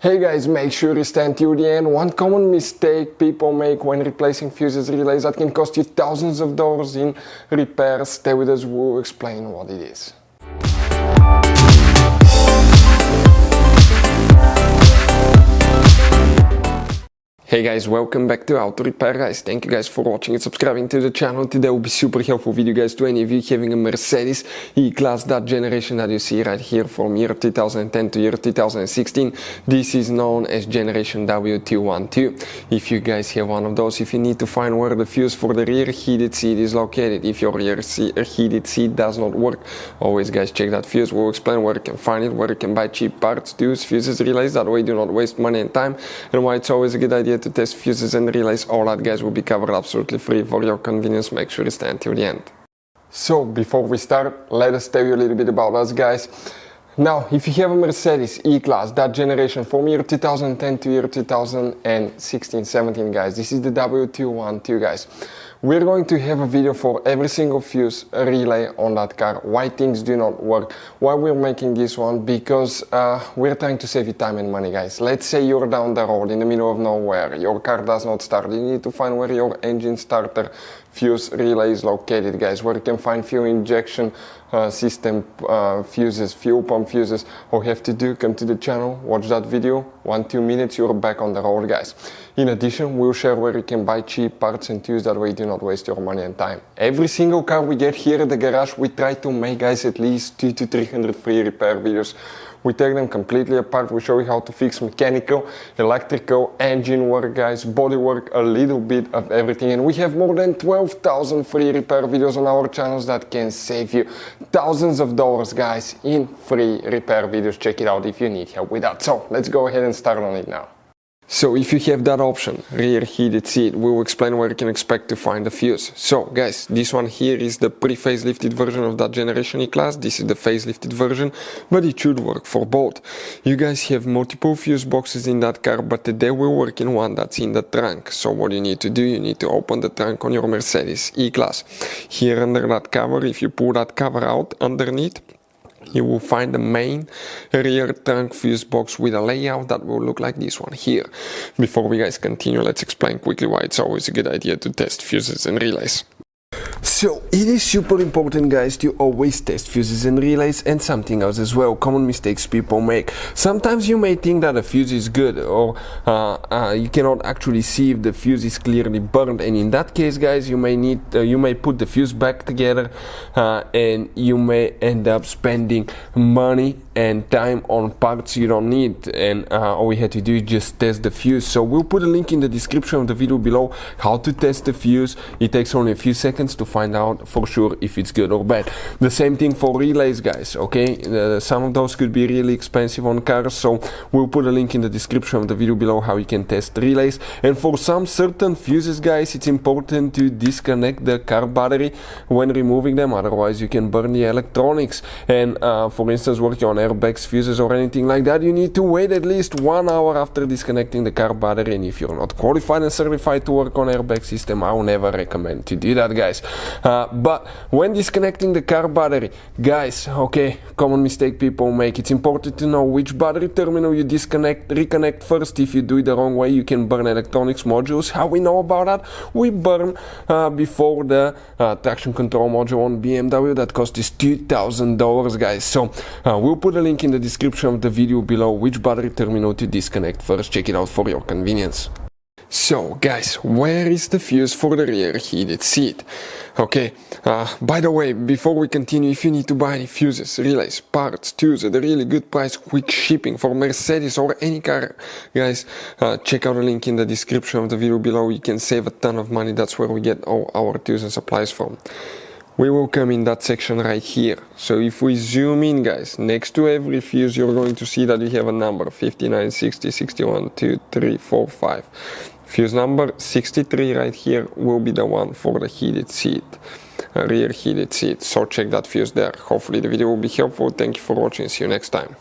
Hey guys, make sure you stand till the end. One common mistake people make when replacing fuses relays that can cost you thousands of dollars in repairs. Stay with us, we'll explain what it is. Hey guys, welcome back to Auto Repair guys. Thank you guys for watching and subscribing to the channel. Today will be super helpful video guys to any of you having a Mercedes E Class, that generation that you see right here from year 2010 to year 2016. This is known as generation W212. If you guys have one of those, if you need to find where the fuse for the rear heated seat is located, if your rear heated seat does not work, always guys check that fuse. We'll explain where you can find it, where you can buy cheap parts, tools, fuses, relays, that way do not waste money and time, and why it's always a good idea to test fuses and relays. All that guys will be covered absolutely free for your convenience. Make sure you stay until the end. So before we start, let us tell you a little bit about us guys. Now, if you have a Mercedes E Class, that generation from year 2010 to year 2016-17 guys, this is the W212 guys. We're going to have a video for every single fuse relay on that car, why things do not work, why we're making this one, because we're trying to save you time and money guys. Let's say you're down the road in the middle of nowhere, your car does not start, you need to find where your engine starter fuse relay is located guys, where you can find fuel injection system fuses, fuel pump fuses. All you have to do, come to the channel, watch that video, 1-2 minutes, you're back on the road guys. In addition, we'll share where you can buy cheap parts and tools, that way you do not waste your money and time. Every single car we get here at the garage, we try to make guys at least 200 to 300 free repair videos. We take them completely apart, we show you how to fix mechanical, electrical, engine work guys, body work, a little bit of everything, and we have more than 12,000 free repair videos on our channels that can save you thousands of dollars guys in free repair videos. Check it out if you need help with that. So let's go ahead and start on it now. So if you have that option, rear heated seat, we will explain where you can expect to find the fuse. So guys, this one here is the pre-facelifted version of that generation E Class. This is the facelifted version, but it should work for both. You guys have multiple fuse boxes in that car, but today we work in one that's in the trunk. So what you need to do, you need to open the trunk on your Mercedes E Class. Here under that cover, if you pull that cover out underneath, you will find the main rear trunk fuse box with a layout that will look like this one here. Before we guys continue, let's explain quickly why it's always a good idea to test fuses and relays. So it is super important guys to always test fuses and relays, and something else as well, common mistakes people make. Sometimes you may think that a fuse is good, or you cannot actually see if the fuse is clearly burned, and in that case guys, you may put the fuse back together and you may end up spending money and time on parts you don't need, and all you have to do is just test the fuse. So we'll put a link in the description of the video below how to test the fuse. It takes only a few seconds to find out for sure if it's good or bad. The same thing for relays guys, okay? Some of those could be really expensive on cars, so we'll put a link in the description of the video below how you can test relays. And for some certain fuses guys, it's important to disconnect the car battery when removing them, otherwise you can burn the electronics. And for instance, working on airbags, fuses or anything like that, you need to wait at least 1 hour after disconnecting the car battery, and if you're not qualified and certified to work on airbag system, I will never recommend to do that guys. But when disconnecting the car battery guys, okay, common mistake people make, it's important to know which battery terminal you reconnect first. If you do it the wrong way, you can burn electronics modules. How we know about that? We burn before the traction control module on BMW that cost us $2,000 guys. So we'll put a link in the description of the video below which battery terminal to disconnect first. Check it out for your convenience. So guys, where is the fuse for the rear heated seat? Okay, by the way, before we continue, if you need to buy any fuses, relays, parts, tools at a really good price, quick shipping for Mercedes or any car, guys, check out the link in the description of the video below. You can save a ton of money. That's where we get all our tools and supplies from. We will come in that section right here. So if we zoom in guys, next to every fuse you're going to see that you have a number 59, 60, 61, 2, 3, 4, 5. Fuse number 63 right here will be the one for the heated seat, rear heated seat. So check that fuse there. Hopefully the video will be helpful. Thank you for watching. See you next time.